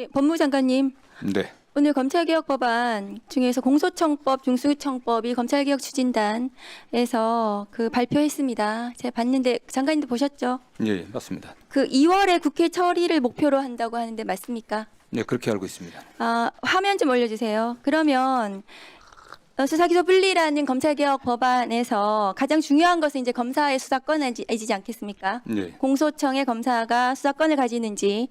예, 법무장관님. 네. 오늘 검찰개혁 법안 중에서 공소청법, 중수청법이 검찰개혁 추진단에서 발표했습니다. 제가 봤는데 장관님도 보셨죠? 예, 맞습니다. 2월에 국회 처리를 목표로 한다고 하는데 맞습니까? 네, 그렇게 알고 있습니다. 화면 좀 올려주세요. 그러면 수사기소 분리라는 검찰개혁 법안에서 가장 중요한 것은 이제 검사의 수사권이지 않겠습니까? 네. 공소청의 검사가 수사권을 가지는지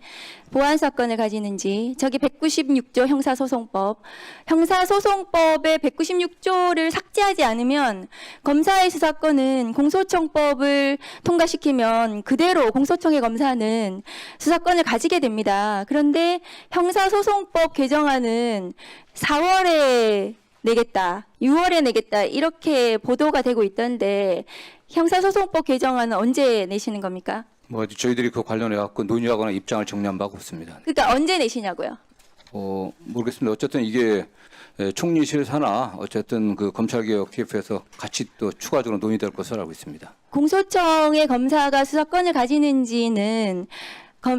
보안사건을 가지는지 저기 196조 형사소송법 형사소송법의 196조를 삭제하지 않으면 검사의 수사권은 공소청법을 통과시키면 그대로 공소청의 검사는 수사권을 가지게 됩니다. 그런데 형사소송법 개정안은 4월에 내겠다, 6월에 내겠다 이렇게 보도가 되고 있던데 형사소송법 개정안은 언제 내시는 겁니까? 뭐 저희들이 그 관련해 갖고 논의하거나 입장을 정리한 바가 없습니다. 그러니까 언제 내시냐고요? 모르겠습니다. 어쨌든 이게 총리실 산하 어쨌든 그 검찰개혁 TF에서 같이 또 추가적으로 논의될 것으로 알고 있습니다. 공소청의 검사가 수사권을 가지는지는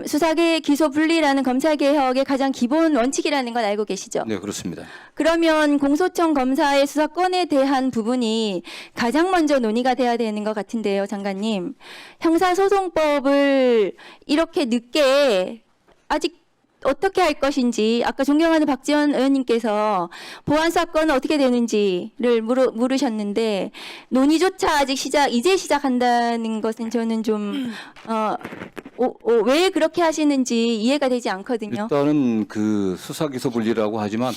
수사계 기소 분리라는 검찰개혁의 가장 기본 원칙이라는 걸 알고 계시죠? 네, 그렇습니다. 그러면 공소청 검사의 수사권에 대한 부분이 가장 먼저 논의가 돼야 되는 것 같은데요, 장관님. 형사소송법을 이렇게 늦게 아직 어떻게 할 것인지 아까 존경하는 박지원 의원님께서 보안사건은 어떻게 되는지를 물으셨는데 논의조차 아직 이제 시작한다는 것은 저는 좀 왜 그렇게 하시는지 이해가 되지 않거든요. 일단은 그 수사기소 분리라고 하지만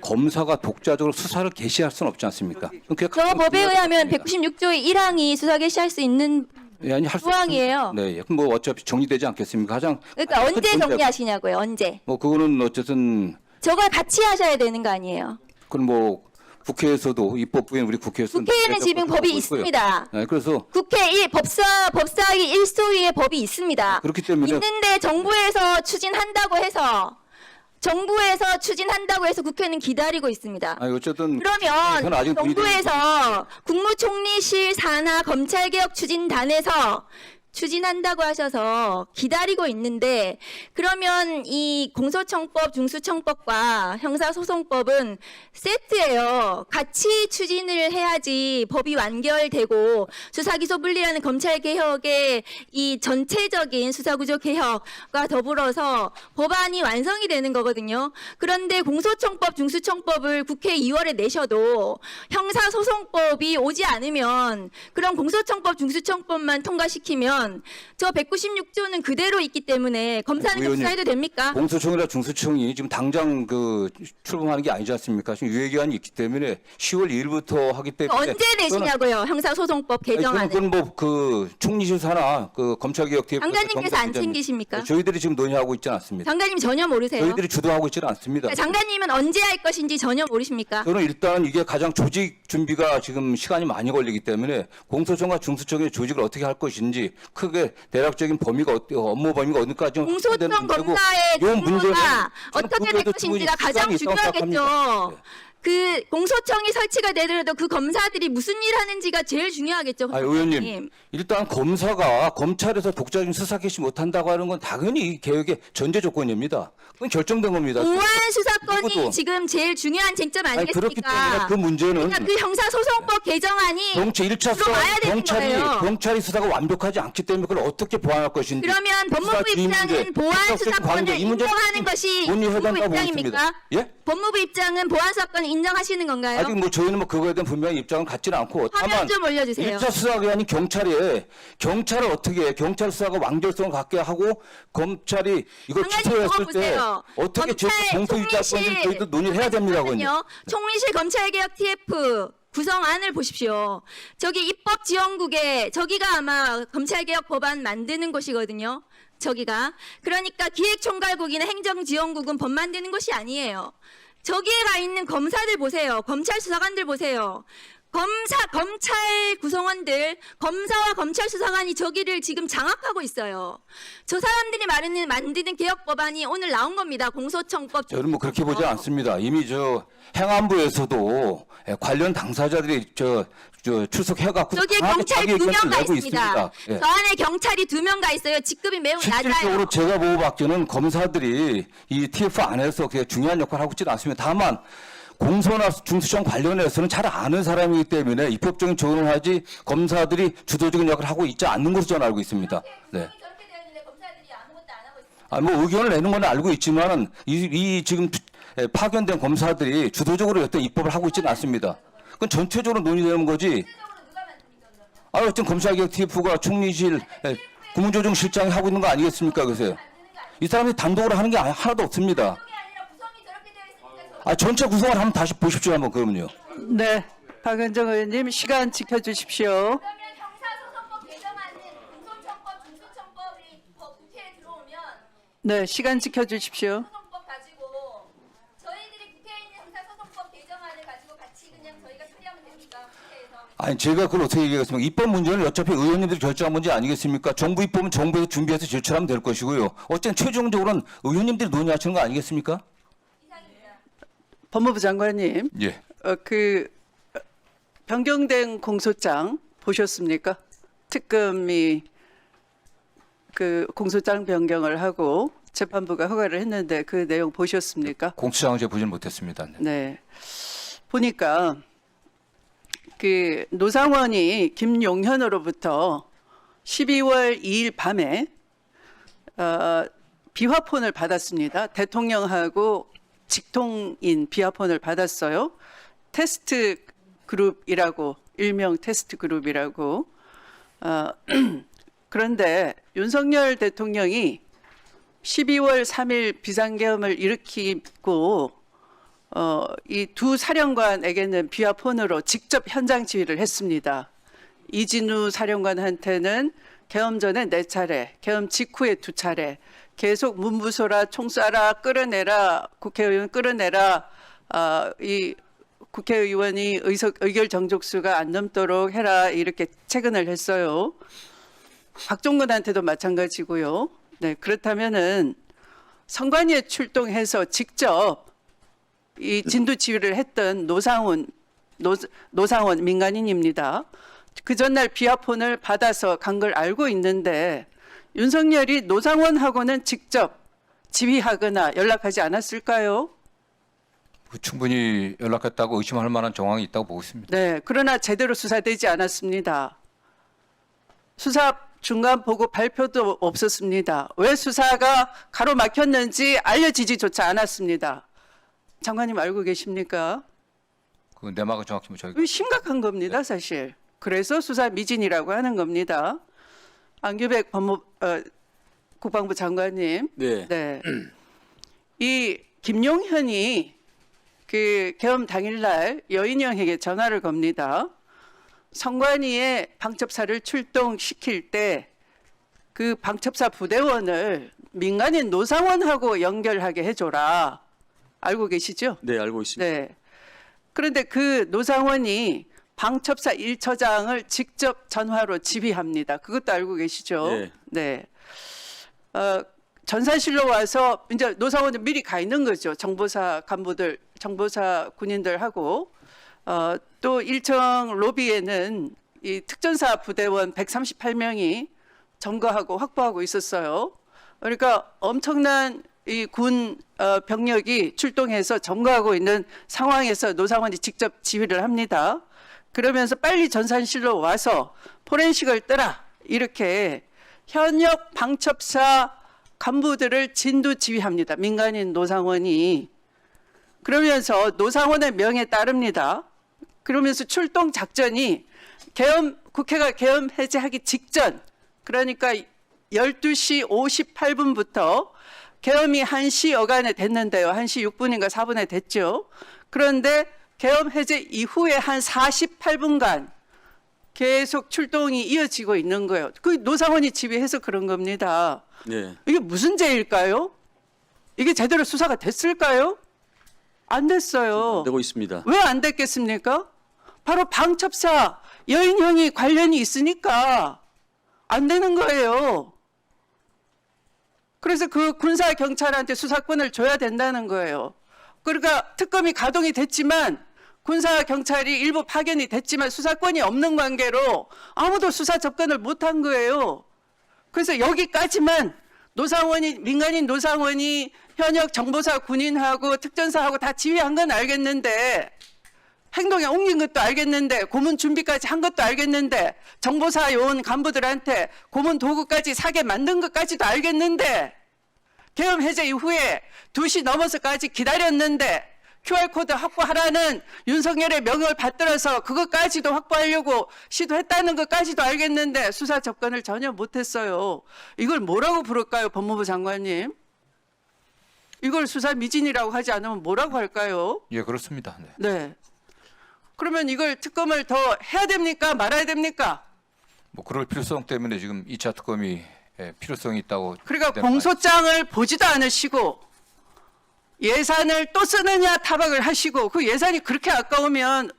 검사가 독자적으로 수사를 개시할 수는 없지 않습니까? 저 법에 의하면 196조의 1항이 수사 개시할 수 있는 아니, 할 수 조항이에요. 네, 그럼 뭐 어차피 정리되지 않겠습니까? 그러니까 언제 정리하시냐고요, 언제. 뭐 그거는 어쨌든 저걸 같이 하셔야 되는 거 아니에요. 그럼 뭐 국회에서도 입법부인 우리 국회에서는 국회에는 지금 법이 있습니다. 네, 그래서 국회 법사위 1소위의 법이 있습니다. 그렇기 때문에 있는데 정부에서 추진한다고 해서 국회는 기다리고 있습니다. 아니 어쨌든 그러면 아직 정부에서 국무총리실 산하 검찰개혁 추진단에서 추진한다고 하셔서 기다리고 있는데 그러면 이 공소청법, 중수청법과 형사소송법은 세트예요. 같이 추진을 해야지 법이 완결되고 수사기소 분리라는 검찰개혁의 이 전체적인 수사구조 개혁과 더불어서 법안이 완성이 되는 거거든요. 그런데 공소청법, 중수청법을 국회 2월에 내셔도 형사소송법이 오지 않으면 그럼 공소청법, 중수청법만 통과시키면 저 196조는 그대로 있기 때문에 검사는 수사해도 됩니까? 공소청이나 중수청이 지금 당장 출범하는 게 아니지 않습니까? 지금 유예기한이 있기 때문에 10월 2일부터 하기 때문에 언제 내시냐고요? 형사소송법 개정안은. 그건 뭐 총리실 산하 검찰개혁 TF 장관님께서 안 챙기십니까? 저희들이 지금 논의하고 있지는 않습니다. 장관님 전혀 모르세요? 저희들이 주도하고 있지는 않습니다. 장관님은 언제 할 것인지 전혀 모르십니까? 저는 일단 이게 가장 조직 준비가 지금 시간이 많이 걸리기 때문에 공소청과 중수청의 조직을 어떻게 할 것인지 크게 대략적인 범위가 업무 범위가 어디까지 공소청 검사의 직무가 어떻게 될 것인지가 가장 중요하겠죠. 그 공소청이 설치가 되더라도 그 검사들이 무슨 일 하는지가 제일 중요하겠죠. 의원님, 일단 검사가 검찰에서 독자적인 수사 개시 못한다고 하는 건 당연히 이 개혁의 전제 조건입니다. 그건 결정된 겁니다. 보안 수사권이 지금 제일 중요한 쟁점 아니겠습니까? 그렇기 때문에 그 문제는 그러니까 그 형사소송법 개정안이 들어와야 되는 거예요. 경찰이 수사가 완벽하지 않기 때문에 그걸 어떻게 보완할 것인지. 그러면 법무부 입장은 보안 수사권을 인정하는 것이 법무부 입장입니까? 예? 법무부 입장은 보안 수사권을 인정하시는 건가요? 아직 뭐 저희는 뭐 그거에 대한 분명한 입장은 갖지는 않고 화면 좀 올려주세요. 1차 수사기관인 경찰을 어떻게 경찰 수사가 완결성을 갖게 하고 검찰이 이걸 취소했을 때 어떻게 공소 유지할 건지 저희도 논의를 해야 됩니다. 총리실 검찰개혁 TF 구성안을 보십시오. 저기 입법지원국에 저기가 아마 검찰개혁 법안 만드는 곳이거든요. 저기가. 그러니까 기획총괄국이나 행정지원국은 법 만드는 곳이 아니에요. 저기에 가 있는 검사들 보세요. 검찰 수사관들 보세요. 검찰 구성원들, 검사와 검찰 수사관이 저기를 지금 장악하고 있어요. 저 사람들이 만드는 개혁 법안이 오늘 나온 겁니다. 공소청법. 저는 뭐 그렇게 보지 않습니다. 이미 저 행안부에서도 관련 당사자들이 저 출석해갖고 저기에 강하게 경찰 자기 2명 의견을 가 내고 있습니다. 예. 저 안에 경찰이 2명 가 있어요. 직급이 매우 실질적으로 낮아요. 제가 보고 봤기는 검사들이 이 TF 안에서 그게 중요한 역할을 하고 있지는 않습니다. 다만 공소나 중수청 관련해서는 잘 아는 사람이기 때문에 입법적인 조언을 하지 검사들이 주도적인 역할을 하고 있지 않는 것으로 저는 알고 있습니다. 네. 저렇게 되어 있는데 검사들이 아무것도 안 하고 있습니다. 아, 뭐 의견을 내는 건 알고 있지만은 이 지금 파견된 검사들이 주도적으로 어떤 입법을 하고 있지는 않습니다. 그건 전체적으로 논의되는 거지. 아, 어쨌든 검찰개혁 TF가 총리실 국무조정실장이 하고 있는 거 아니겠습니까? 그래서 이 사람이 단독으로 하는 게 하나도 없습니다. 아, 전체 구성을 한번 다시 보십시오, 한번 그러면요. 네, 박은정 의원님 시간 지켜주십시오. 그러면 형사소송법 개정안은 공소청법, 중수청법이 국회에 들어오면 네, 시간 지켜주십시오. 소송법 가지고 저희들이 국회에 있는 형사소송법 개정안을 가지고 같이 그냥 저희가 처리하면 됩니까? 국회에서. 아니, 제가 그걸 어떻게 얘기하겠습니까? 입법 문제는 어차피 의원님들이 결정한 문제 아니겠습니까? 정부 입법은 정부에서 준비해서 제출하면 될 것이고요. 어쨌든 최종적으로는 의원님들이 논의하시는 거 아니겠습니까? 법무부 장관님, 예. 변경된 공소장 보셨습니까? 특검이 그 공소장 변경을 하고 재판부가 허가를 했는데 그 내용 보셨습니까? 공수장은 제가 보지는 못했습니다. 네. 네. 보니까 그 노상원이 김용현으로부터 12월 2일 밤에 비화폰을 받았습니다. 대통령하고 직통인 비화폰을 받았어요. 테스트 그룹이라고, 일명 테스트 그룹이라고. 그런데 윤석열 대통령이 12월 3일 비상계엄을 일으키고 이 두 사령관에게는 비화폰으로 직접 현장 지휘를 했습니다. 이진우 사령관한테는 계엄 전에 4차례, 계엄 직후에 2차례, 계속 문부소라, 총 쏴라, 끌어내라, 국회의원 끌어내라, 이 국회의원이 의결 정족수가 안 넘도록 해라, 이렇게 체근을 했어요. 박종근한테도 마찬가지고요. 네, 그렇다면은 선관위에 출동해서 직접 이 진두 지휘를 했던 노상원 민간인입니다. 그 전날 비화폰을 받아서 간 걸 알고 있는데 윤석열이 노상원하고는 직접 지휘하거나 연락하지 않았을까요? 충분히 연락했다고 의심할 만한 정황이 있다고 보고 있습니다. 네, 그러나 제대로 수사되지 않았습니다. 수사 중간 보고 발표도 없었습니다. 왜 수사가 가로막혔는지 알려지지조차 않았습니다. 장관님 알고 계십니까? 그 내막을 정확히 뭐 저희가 이거 심각한 겁니다, 사실. 그래서 수사 미진이라고 하는 겁니다. 안규백 국방부 장관님. 네. 네. 이 김용현이 그 계엄 당일날 여인영에게 전화를 겁니다. 선관위에 방첩사를 출동시킬 때 그 방첩사 부대원을 민간인 노상원하고 연결하게 해줘라. 알고 계시죠? 네, 알고 있습니다. 네. 그런데 그 노상원이 방첩사 1처장을 직접 전화로 지휘합니다. 그것도 알고 계시죠? 네. 네. 전산실로 와서 이제 노상원은 미리 가 있는 거죠. 정보사 간부들, 정보사 군인들하고 또 1층 로비에는 이 특전사 부대원 138명이 점거하고 확보하고 있었어요. 그러니까 엄청난 이 군 병력이 출동해서 점거하고 있는 상황에서 노상원이 직접 지휘를 합니다. 그러면서 빨리 전산실로 와서 포렌식을 뜨라, 이렇게 현역 방첩사 간부들을 진두 지휘합니다. 민간인 노상원이. 그러면서 노상원의 명에 따릅니다. 그러면서 출동 작전이 국회가 계엄 해제하기 직전, 그러니까 12시 58분부터 계엄이 1시 여간에 됐는데요. 1시 6분인가 4분에 됐죠. 그런데 계엄 해제 이후에 한 48분간 계속 출동이 이어지고 있는 거예요. 그 노상원이 지휘해서 그런 겁니다. 네. 이게 무슨 죄일까요? 이게 제대로 수사가 됐을까요? 안 됐어요. 되고 있습니다. 왜 안 됐겠습니까? 바로 방첩사 여인형이 관련이 있으니까 안 되는 거예요. 그래서 그 군사 경찰한테 수사권을 줘야 된다는 거예요. 그러니까 특검이 가동이 됐지만 군사 경찰이 일부 파견이 됐지만 수사권이 없는 관계로 아무도 수사 접근을 못한 거예요. 그래서 여기까지만 노상원이 민간인 노상원이 현역 정보사 군인하고 특전사하고 다 지휘한 건 알겠는데 행동에 옮긴 것도 알겠는데 고문 준비까지 한 것도 알겠는데 정보사 요원 간부들한테 고문 도구까지 사게 만든 것까지도 알겠는데 계엄 해제 이후에 2시 넘어서까지 기다렸는데 QR코드 확보하라는 윤석열의 명령을 받들어서 그것까지도 확보하려고 시도했다는 것까지도 알겠는데 수사 접근을 전혀 못했어요. 이걸 뭐라고 부를까요, 법무부 장관님? 이걸 수사 미진이라고 하지 않으면 뭐라고 할까요? 예, 그렇습니다. 네. 네. 그러면 이걸 특검을 더 해야 됩니까? 말아야 됩니까? 뭐 그럴 필요성 때문에 지금 2차 특검이 필요성이 있다고. 그러니까 네, 공소장을 보지도 않으시고 예산을 또 쓰느냐 타박을 하시고 그 예산이 그렇게 아까우면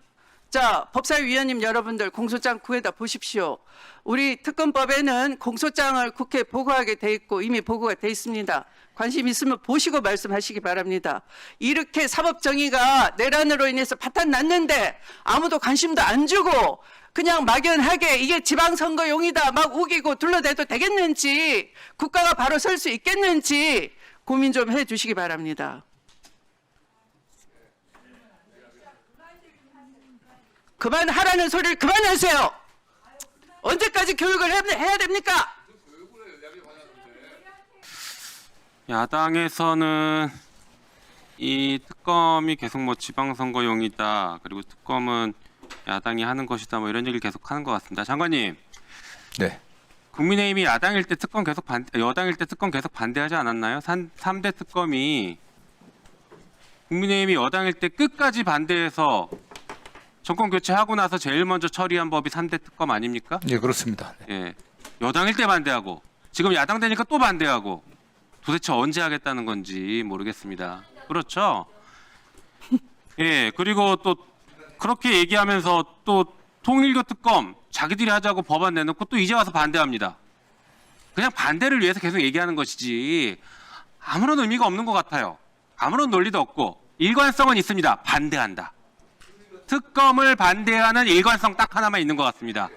자 법사위원님 여러분들 공소장 구해다 보십시오. 우리 특검법에는 공소장을 국회에 보고하게 돼 있고 이미 보고가 돼 있습니다. 관심 있으면 보시고 말씀하시기 바랍니다. 이렇게 사법정의가 내란으로 인해서 파탄 났는데 아무도 관심도 안 주고 그냥 막연하게 이게 지방선거용이다 막 우기고 둘러대도 되겠는지 국가가 바로 설 수 있겠는지 고민 좀 해주시기 바랍니다. 그만하라는 소리를 그만하세요. 언제까지 교육을 해야 됩니까? 야당에서는 이 특검이 계속 뭐 지방선거용이다. 그리고 특검은 야당이 하는 것이다. 뭐 이런 얘기를 계속 하는 것 같습니다. 장관님, 네. 국민의힘이 야당일 때 특검 계속 여당일 때 특검 계속 반대하지 않았나요? 3대 특검이 국민의힘이 여당일 때 끝까지 반대해서 정권 교체하고 나서 제일 먼저 처리한 법이 3대 특검 아닙니까? 예, 그렇습니다. 네. 예. 여당일 때 반대하고 지금 야당 되니까 또 반대하고 도대체 언제 하겠다는 건지 모르겠습니다. 그렇죠? 예. 그리고 또 그렇게 얘기하면서 또 통일교 특검 자기들이 하자고 법안 내놓고 또 이제 와서 반대합니다. 그냥 반대를 위해서 계속 얘기하는 것이지 아무런 의미가 없는 것 같아요. 아무런 논리도 없고 일관성은 있습니다. 반대한다. 특검을 반대하는 일관성 딱 하나만 있는 것 같습니다.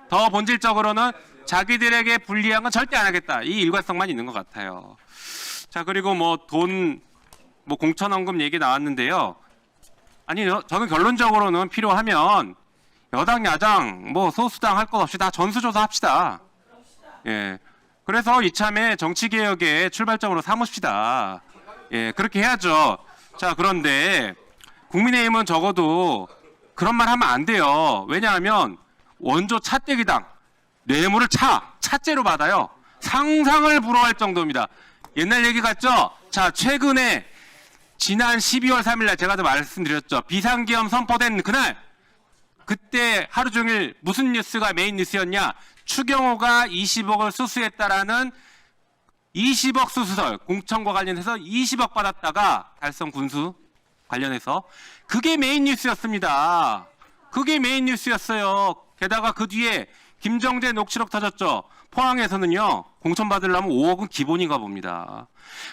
더 본질적으로는 자기들에게 불리한 건 절대 안 하겠다. 이 일관성만 있는 것 같아요. 자, 그리고 뭐 돈, 뭐 공천원금 얘기 나왔는데요. 아니, 저는 결론적으로는 필요하면 여당, 야당, 뭐 소수당 할 것 없이 다 전수조사 합시다. 예. 그래서 이참에 정치개혁의 출발점으로 삼읍시다. 예, 그렇게 해야죠. 자, 그런데 국민의힘은 적어도 그런 말 하면 안 돼요. 왜냐하면 원조 차떼기당 뇌물을 차죄로 받아요. 상상을 불허할 정도입니다. 옛날 얘기 같죠? 자, 최근에 지난 12월 3일 날 제가 도 말씀드렸죠. 비상계엄 선포된 그날 그때 하루 종일 무슨 뉴스가 메인 뉴스였냐? 추경호가 20억을 수수했다라는 20억 수수설 공천과 관련해서 20억 받았다가 달성 군수 관련해서 그게 메인 뉴스였습니다. 그게 메인 뉴스였어요. 게다가 그 뒤에 김정재 녹취록 터졌죠. 포항에서는요. 공천 받으려면 5억은 기본인가 봅니다.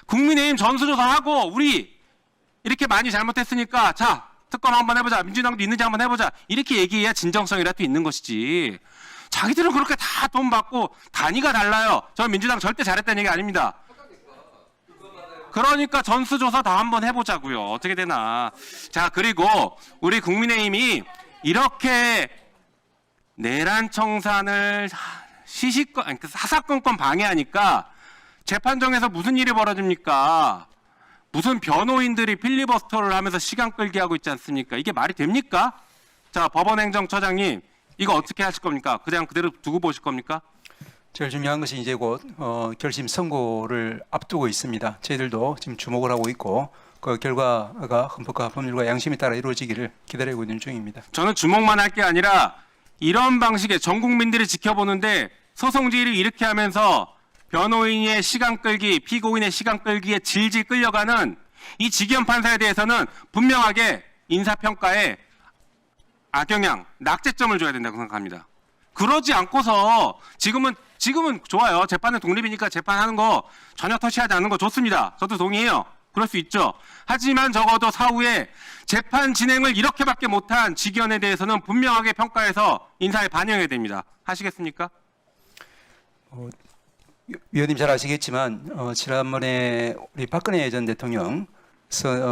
국민의힘 전수조사하고 우리 이렇게 많이 잘못했으니까 자 특검 한번 해보자. 민주당도 있는지 한번 해보자. 이렇게 얘기해야 진정성이라도 있는 것이지. 자기들은 그렇게 다 돈 받고 단위가 달라요. 저 민주당 절대 잘했다는 얘기 아닙니다. 그러니까 전수조사 다 한번 해보자고요. 어떻게 되나. 자, 그리고 우리 국민의힘이 이렇게 내란 청산을 사사건건 방해하니까 재판정에서 무슨 일이 벌어집니까? 무슨 변호인들이 필리버스터를 하면서 시간 끌게 하고 있지 않습니까? 이게 말이 됩니까? 자, 법원행정처장님 이거 어떻게 하실 겁니까? 그냥 그대로 두고 보실 겁니까? 제일 중요한 것이 이제 곧 결심 선고를 앞두고 있습니다. 저희들도 지금 주목을 하고 있고 그 결과가 헌법과 법률과 양심에 따라 이루어지기를 기다리고 있는 중입니다. 저는 주목만 할 게 아니라 이런 방식의 전 국민들이 지켜보는데 소송지휘를 이렇게 하면서 변호인의 시간 끌기, 피고인의 시간 끌기에 질질 끌려가는 이 지기현 판사에 대해서는 분명하게 인사평가에 악영향, 낙제점을 줘야 된다고 생각합니다. 그러지 않고서 지금은 좋아요. 재판은 독립이니까 재판하는 거 전혀 터치하지 않는 거 좋습니다. 저도 동의해요. 그럴 수 있죠. 하지만 적어도 사후에 재판 진행을 이렇게밖에 못한 직원에 대해서는 분명하게 평가해서 인사에 반영해야 됩니다. 하시겠습니까? 위원님 잘 아시겠지만 지난번에 우리 박근혜 전 대통령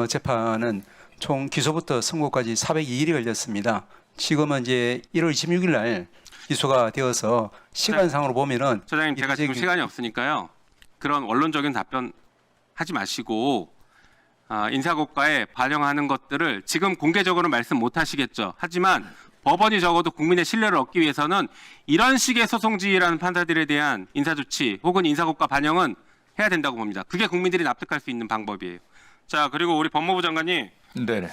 재판은 총 기소부터 선고까지 402일이 걸렸습니다. 지금은 이제 1월 26일 날 기소가 되어서 시간상으로 보면은 처장님, 제가 지금 시간이 없으니까요. 그런 원론적인 답변 하지 마시고 인사고과에 반영하는 것들을 지금 공개적으로 말씀 못 하시겠죠. 하지만 법원이 적어도 국민의 신뢰를 얻기 위해서는 이런 식의 소송지휘라는 판사들에 대한 인사조치 혹은 인사고과 반영은 해야 된다고 봅니다. 그게 국민들이 납득할 수 있는 방법이에요. 자, 그리고 우리 법무부 장관님, 네네.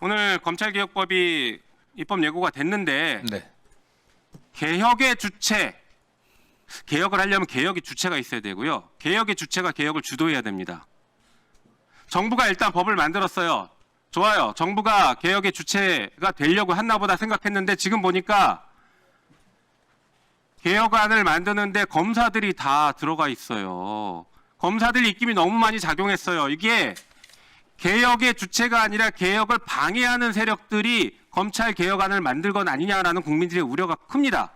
오늘 검찰개혁법이 입법 예고가 됐는데 네. 개혁의 주체, 개혁을 하려면 개혁의 주체가 있어야 되고요. 개혁의 주체가 개혁을 주도해야 됩니다. 정부가 일단 법을 만들었어요. 좋아요. 정부가 개혁의 주체가 되려고 했나 보다 생각했는데 지금 보니까 개혁안을 만드는데 검사들이 다 들어가 있어요. 검사들 입김이 너무 많이 작용했어요. 이게 개혁의 주체가 아니라 개혁을 방해하는 세력들이 검찰 개혁안을 만들건 아니냐라는 국민들의 우려가 큽니다.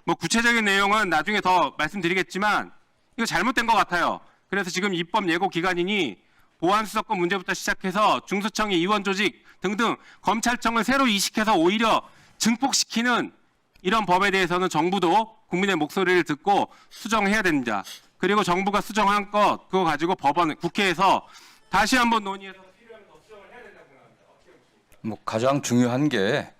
뭐 구체적인 내용은 나중에 더 말씀드리겠지만 이거 잘못된 것 같아요. 그래서 지금 입법 예고 기간이니 보안수사권 문제부터 시작해서 중수청의 이원 조직 등등 검찰청을 새로 이식해서 오히려 증폭시키는 이런 법에 대해서는 정부도 국민의 목소리를 듣고 수정해야 됩니다. 그리고 정부가 수정한 것 그거 가지고 법원, 국회에서 다시 한번 논의해서 필요하면 더 수정을 해야 된다고 생각합니다. 어떻게 보십니까? 뭐 가장 중요한 게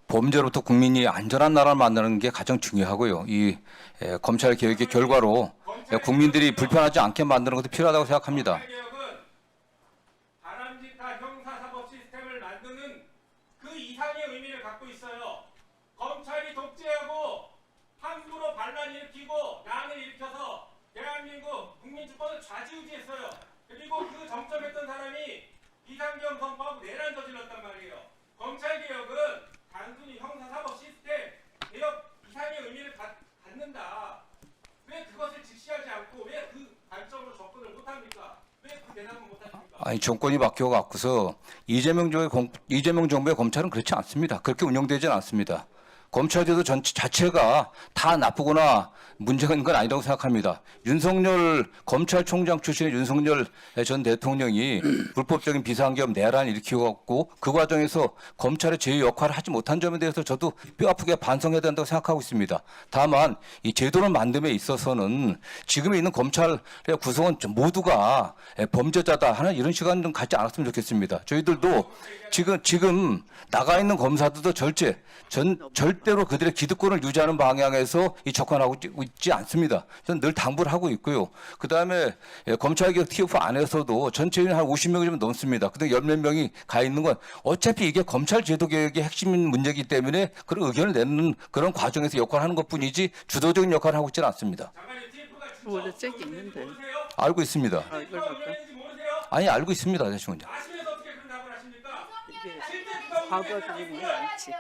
범죄로부터 국민이 안전한 나라를 만드는 게 가장 중요하고요. 이 검찰 개혁의 결과로 국민들이 불편하지 않게 만드는 것도 필요하다고 생각합니다. 검찰개혁은 바람직한 형사사법 시스템을 만드는 그 이상의 의미를 갖고 있어요. 검찰이 독재하고 함부로 반란 일으키고 난을 일으켜서 대한민국 국민주권을 좌지우지했어요. 그리고 그 정점했던 사람이 비상계엄 선포하고 내란 저질렀단 말이에요. 검찰개혁은 단순히 형사사법 시스템 개혁 이상의 의미를 갖는다. 왜 그것을 직시하지 않고 왜 그 관점으로 접근을 못합니까? 왜 그 대답을 못하십니까? 아니 정권이 바뀌어갖고서 이재명 정부의 검찰은 그렇지 않습니다. 그렇게 운영되지는 않습니다. 검찰제도 자체가 다 나쁘거나 문제가 있는 건 아니라고 생각합니다. 윤석열 검찰총장 출신의 윤석열 전 대통령이 불법적인 비상계엄 내란을 일으키고 그 과정에서 검찰의 제휴 역할을 하지 못한 점에 대해서 저도 뼈아프게 반성해야 된다고 생각하고 있습니다. 다만 이 제도를 만듦에 있어서는 지금 있는 검찰의 구성원 모두가 범죄자다 하는 이런 시간 좀 갖지 않았으면 좋겠습니다. 저희들도 지금 나가 있는 검사들도 절대로 그들의 기득권을 유지하는 방향에서 이 접근하고 있지 않습니다. 저는 늘 당부를 하고 있고요. 그 다음에 검찰개혁 TF 안에서도 전체 인원 한 50명이 좀 넘습니다. 근데 열몇 명이 가 있는 건 어차피 이게 검찰 제도 개혁의 핵심 문제이기 때문에 그런 의견을 내는 그런 과정에서 역할을 하는 것뿐이지 주도적인 역할을 하고 있지는 않습니다. 원래 잭이 있는데. 알고 있습니다. 이걸 바꿔. 아니 알고 있습니다. 대충은요. 아시면서 어떻게 그런 답을 하십니까? 이게 과부하 들리는 거 알지?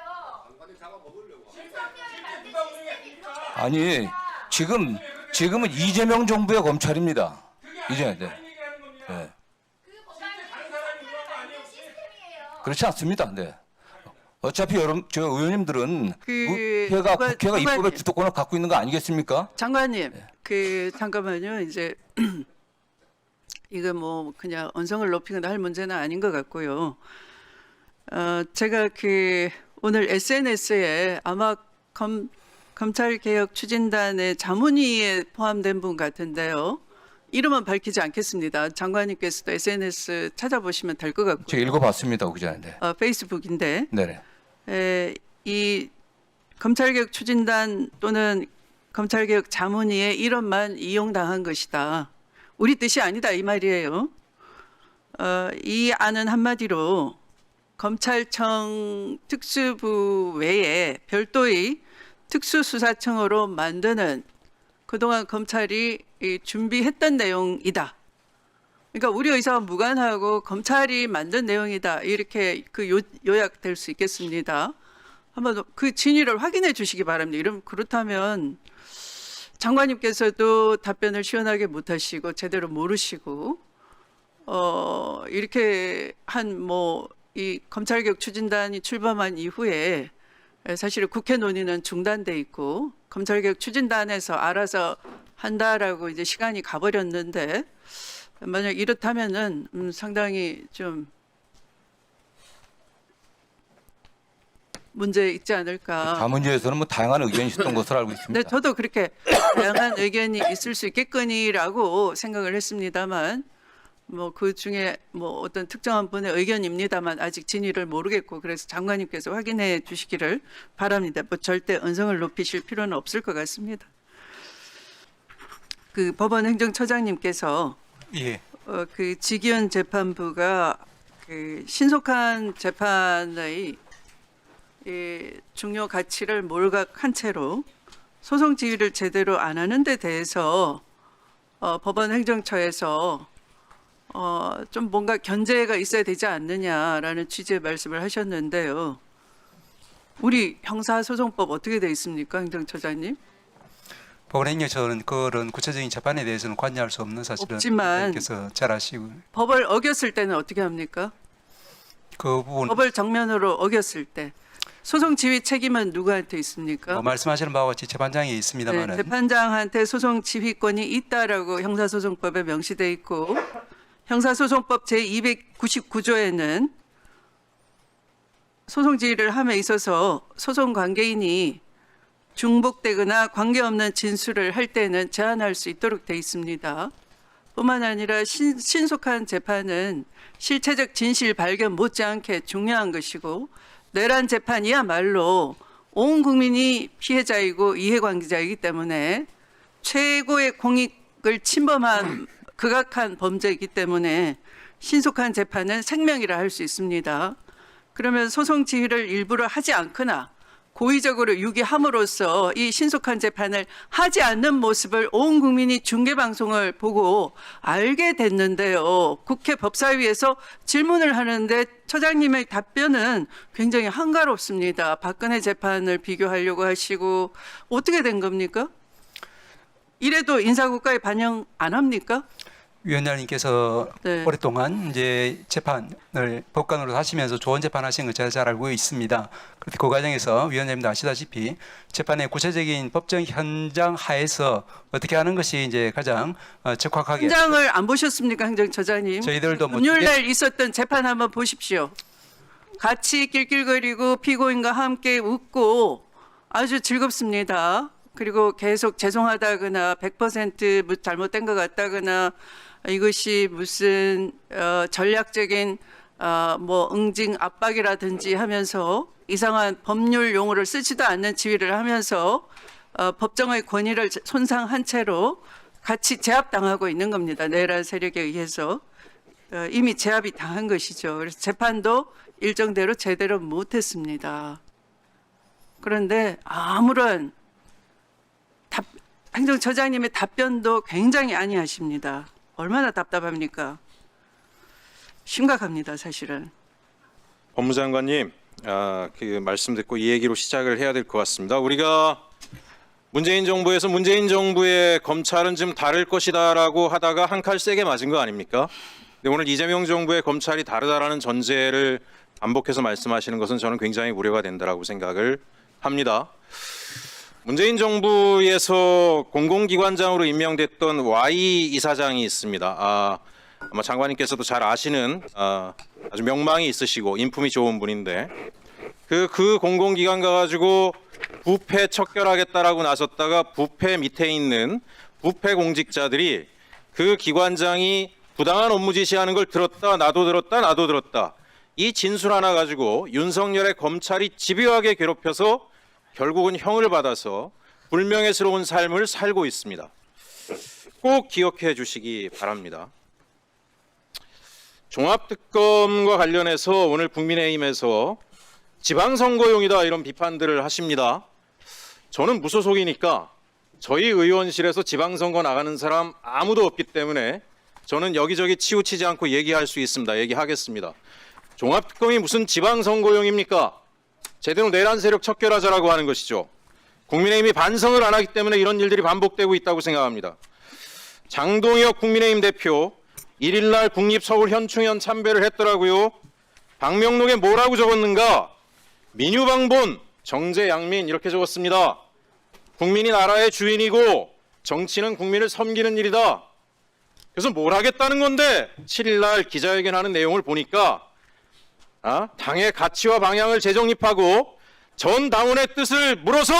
아니 지금은 이재명 정부의 검찰입니다. 이제 네. 네. 그렇지 않습니다. 네. 어차피 저 의원님들은 국회가 입법의 장관님. 주도권을 갖고 있는 거 아니겠습니까? 장관님, 잠깐만요. 이제 이거 뭐 그냥 언성을 높이거나 할 문제는 아닌 것 같고요. 제가 오늘 SNS에 아마 검찰개혁 추진단의 자문위에 포함된 분 같은데요. 이름은 밝히지 않겠습니다. 장관님께서도 SNS 찾아보시면 될 것 같고요. 제가 읽어봤습니다. 그 전에. 네. 페이스북인데 네네. 이 검찰개혁 추진단 또는 검찰개혁 자문위의 이름만 이용당한 것이다. 우리 뜻이 아니다 이 말이에요. 이 안은 한마디로 검찰청 특수부 외에 별도의 특수수사청으로 만드는 그동안 검찰이 준비했던 내용이다. 그러니까 우리 의사와 무관하고 검찰이 만든 내용이다 이렇게 요약될 수 있겠습니다. 한번 그 진위를 확인해 주시기 바랍니다. 그렇다면 장관님께서도 답변을 시원하게 못하시고 제대로 모르시고 이렇게 이 검찰개혁 추진단이 출범한 이후에 사실 국회 논의는 중단돼 있고 검찰개혁 추진단에서 알아서 한다라고 이제 시간이 가버렸는데 만약 이렇다면은 상당히 좀 문제 있지 않을까. 자문위에서는 뭐 다양한 의견이 있었던 것으로 알고 있습니다. 네, 저도 그렇게 다양한 의견이 있을 수 있겠거니라고 생각을 했습니다만 그 중에 어떤 특정한 분의 의견입니다만 아직 진위를 모르겠고 그래서 장관님께서 확인해 주시기를 바랍니다. 절대 언성을 높이실 필요는 없을 것 같습니다. 그 법원 행정처장님께서 예. 그 지기현 재판부가 그 신속한 재판의 중요 가치를 몰각한 채로 소송 지휘를 제대로 안 하는 데 대해서 법원 행정처에서 좀 뭔가 견제가 있어야 되지 않느냐라는 취지의 말씀을 하셨는데요. 우리 형사소송법 어떻게 돼 있습니까, 행정처장님? 법원 행정처는 그런 구체적인 재판에 대해서는 관여할 수 없는 사실은 없지만 께서 잘 아시고 법을 어겼을 때는 어떻게 합니까? 그 부분 법을 정면으로 어겼을 때 소송 지휘 책임은 누구한테 있습니까? 말씀하시는 바와 같이 재판장에 네, 있습니다만은 재판장한테 소송 지휘권이 있다라고 형사소송법에 명시돼 있고 형사소송법 제299조에는 소송 지휘를 함에 있어서 소송 관계인이 중복되거나 관계없는 진술을 할 때는 제한할 수 있도록 돼 있습니다. 뿐만 아니라 신속한 재판은 실체적 진실 발견 못지않게 중요한 것이고 내란 재판이야말로 온 국민이 피해자이고 이해관계자이기 때문에 최고의 공익을 침범한 극악한 범죄이기 때문에 신속한 재판은 생명이라 할 수 있습니다. 그러면 소송 지휘를 일부러 하지 않거나 고의적으로 유기함으로써 이 신속한 재판을 하지 않는 모습을 온 국민이 중계방송을 보고 알게 됐는데요. 국회 법사위에서 질문을 하는데 처장님의 답변은 굉장히 한가롭습니다. 박근혜 재판을 비교하려고 하시고 어떻게 된 겁니까? 이래도 인사국가에 반영 안 합니까? 위원장님께서 네. 오랫동안 이제 재판을 법관으로 하시면서 좋은 재판하신 거 제가 잘 알고 있습니다. 그런데 그 과정에서 위원장님도 아시다시피 재판의 구체적인 법정 현장 하에서 어떻게 하는 것이 이제 가장 적확하게 현장을 안 보셨습니까, 행정처장님? 저희들도 뭐 금요일날 있었던 재판 한번 보십시오. 같이 낄낄거리고 피고인과 함께 웃고 아주 즐겁습니다. 그리고 계속 죄송하다거나 100% 잘못된 것 같다거나 이것이 무슨 전략적인 응징 압박이라든지 하면서 이상한 법률 용어를 쓰지도 않는 지휘를 하면서 법정의 권위를 손상한 채로 같이 제압당하고 있는 겁니다. 내란 세력에 의해서 이미 제압이 당한 것이죠. 그래서 재판도 일정대로 제대로 못했습니다. 그런데 아무런 행정처장님의 답변도 굉장히 안이하십니다. 얼마나 답답합니까? 심각합니다, 사실은. 법무장관님, 그 말씀 듣고 이 얘기로 시작을 해야 될 것 같습니다. 우리가 문재인 정부에서 문재인 정부의 검찰은 좀 다를 것이다라고 하다가 한 칼 세게 맞은 거 아닙니까? 근데 오늘 이재명 정부의 검찰이 다르다라는 전제를 반복해서 말씀하시는 것은 저는 굉장히 우려가 된다라고 생각을 합니다. 문재인 정부에서 공공기관장으로 임명됐던 Y 이사장이 있습니다. 아마 장관님께서도 잘 아시는 아주 명망이 있으시고 인품이 좋은 분인데 그 공공기관 가가지고 부패 척결하겠다라고 나섰다가 부패 밑에 있는 부패 공직자들이 그 기관장이 부당한 업무 지시하는 걸 들었다 나도 들었다 이 진술 하나 가지고 윤석열의 검찰이 집요하게 괴롭혀서 결국은 형을 받아서 불명예스러운 삶을 살고 있습니다. 꼭 기억해 주시기 바랍니다. 종합특검과 관련해서 오늘 국민의힘에서 지방선거용이다 이런 비판들을 하십니다. 저는 무소속이니까 저희 의원실에서 지방선거 나가는 사람 아무도 없기 때문에 저는 여기저기 치우치지 않고 얘기할 수 있습니다. 얘기하겠습니다. 종합특검이 무슨 지방선거용입니까? 제대로 내란 세력 척결하자라고 하는 것이죠. 국민의힘이 반성을 안 하기 때문에 이런 일들이 반복되고 있다고 생각합니다. 장동혁 국민의힘 대표 1일날 국립서울현충원 참배를 했더라고요. 방명록에 뭐라고 적었는가? 민유방본, 정제양민 이렇게 적었습니다. 국민이 나라의 주인이고 정치는 국민을 섬기는 일이다. 그래서 뭘 하겠다는 건데 7일날 기자회견하는 내용을 보니까 당의 가치와 방향을 재정립하고 전 당원의 뜻을 물어서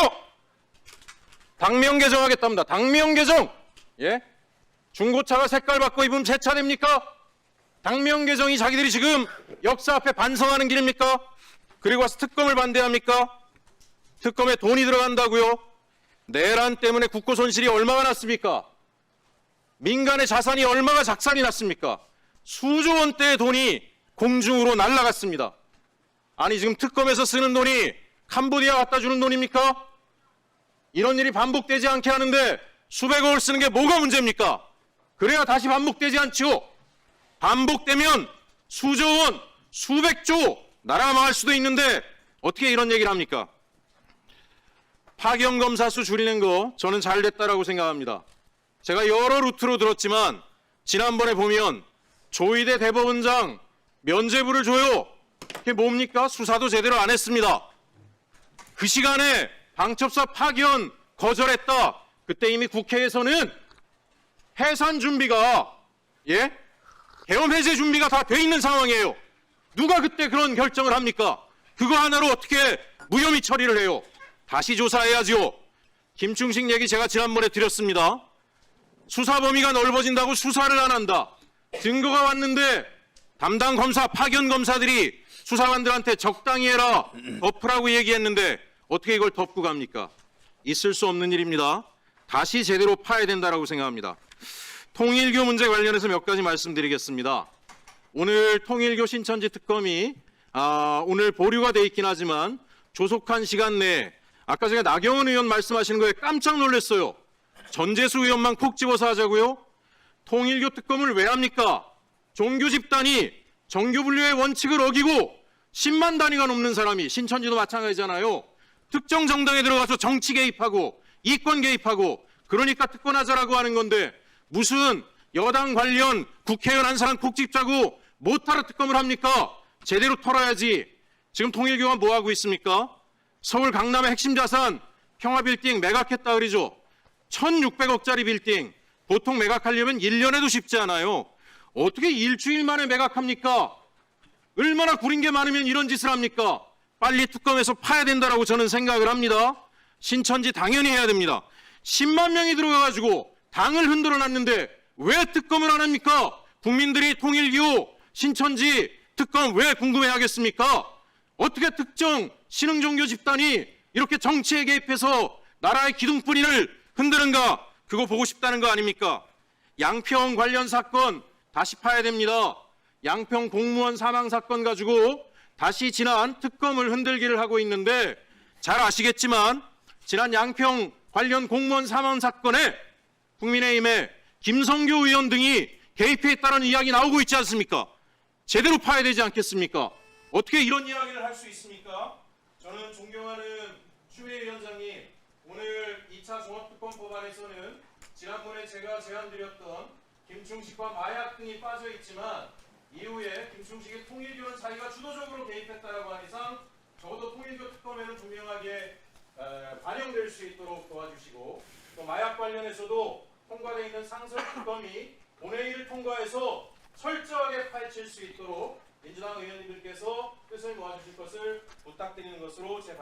당명 개정하겠답니다. 당명 개정. 예? 중고차가 색깔 바꿔 입으면 제 차례입니까? 당명 개정이 자기들이 지금 역사 앞에 반성하는 길입니까? 그리고 와서 특검을 반대합니까? 특검에 돈이 들어간다고요? 내란 때문에 국고 손실이 얼마가 났습니까? 민간의 자산이 얼마가 작살이 났습니까? 수조 원대의 돈이 공중으로 날아갔습니다. 아니 지금 특검에서 쓰는 돈이 캄보디아 갖다 주는 돈입니까? 이런 일이 반복되지 않게 하는데 수백억을 쓰는 게 뭐가 문제입니까? 그래야 다시 반복되지 않지요. 반복되면 수조 원, 수백조 나라 망할 수도 있는데 어떻게 이런 얘기를 합니까? 파견 검사 수 줄이는 거 저는 잘 됐다라고 생각합니다. 제가 여러 루트로 들었지만 지난번에 보면 조희대 대법원장 면죄부를 줘요. 그게 뭡니까? 수사도 제대로 안 했습니다. 그 시간에 방첩사 파견 거절했다. 그때 이미 국회에서는 해산 준비가 계엄 해제 준비가 다 돼 있는 상황이에요. 누가 그때 그런 결정을 합니까? 그거 하나로 어떻게 무혐의 처리를 해요? 다시 조사해야지요. 김충식 얘기 제가 지난번에 드렸습니다. 수사 범위가 넓어진다고 수사를 안 한다. 증거가 왔는데 담당 검사, 파견 검사들이 수사관들한테 적당히 해라, 덮으라고 얘기했는데 어떻게 이걸 덮고 갑니까? 있을 수 없는 일입니다. 다시 제대로 파야 된다라고 생각합니다. 통일교 문제 관련해서 몇 가지 말씀드리겠습니다. 오늘 통일교 신천지 특검이 오늘 보류가 돼 있긴 하지만 조속한 시간 내에 아까 제가 나경원 의원 말씀하시는 거에 깜짝 놀랐어요. 전재수 의원만 콕 집어서 하자고요? 통일교 특검을 왜 합니까? 종교 집단이 정교 분류의 원칙을 어기고 10만 단위가 넘는 사람이, 신천지도 마찬가지잖아요. 특정 정당에 들어가서 정치 개입하고 이권 개입하고 그러니까 특권하자라고 하는 건데 무슨 여당 관련 국회의원 한 사람 콕 집자고 못하러 특검을 합니까? 제대로 털어야지. 지금 통일교가 뭐 하고 있습니까? 서울 강남의 핵심 자산 평화빌딩 매각했다 그러죠. 1,600억짜리 빌딩 보통 매각하려면 1년에도 쉽지 않아요. 어떻게 일주일 만에 매각합니까? 얼마나 구린 게 많으면 이런 짓을 합니까? 빨리 특검에서 파야 된다라고 저는 생각을 합니다. 신천지 당연히 해야 됩니다. 10만 명이 들어가가지고 당을 흔들어 놨는데 왜 특검을 안 합니까? 국민들이 통일교, 신천지 특검 왜 궁금해하겠습니까? 어떻게 특정 신흥종교 집단이 이렇게 정치에 개입해서 나라의 기둥뿌리를 흔드는가? 그거 보고 싶다는 거 아닙니까? 양평 관련 사건 다시 파야 됩니다. 양평 공무원 사망 사건 가지고 다시 지난 특검을 흔들기를 하고 있는데 잘 아시겠지만 지난 양평 관련 공무원 사망 사건에 국민의힘의 김성교 의원 등이 개입해 있다는 이야기 나오고 있지 않습니까? 제대로 파야 되지 않겠습니까? 어떻게 이런 이야기를 할 수 있습니까? 저는 존경하는 추미애 위원장님, 오늘 2차 종합특검 법안에서는 지난번에 제가 제안드렸던 김충식과 마약 등이 빠져 있지만 이후에 김충식의 통일교는 자기가 주도적으로 개입했다라고 한 이상 적어도 통일교 특검에는 분명하게 반영될 수 있도록 도와주시고 또 마약 관련해서도 통과되어 있는 상설특검이 본회의를 통과해서 철저하게 파헤칠 수 있도록 민주당 의원님들께서 뜻을 모아주실 것을 부탁드리는 것으로 제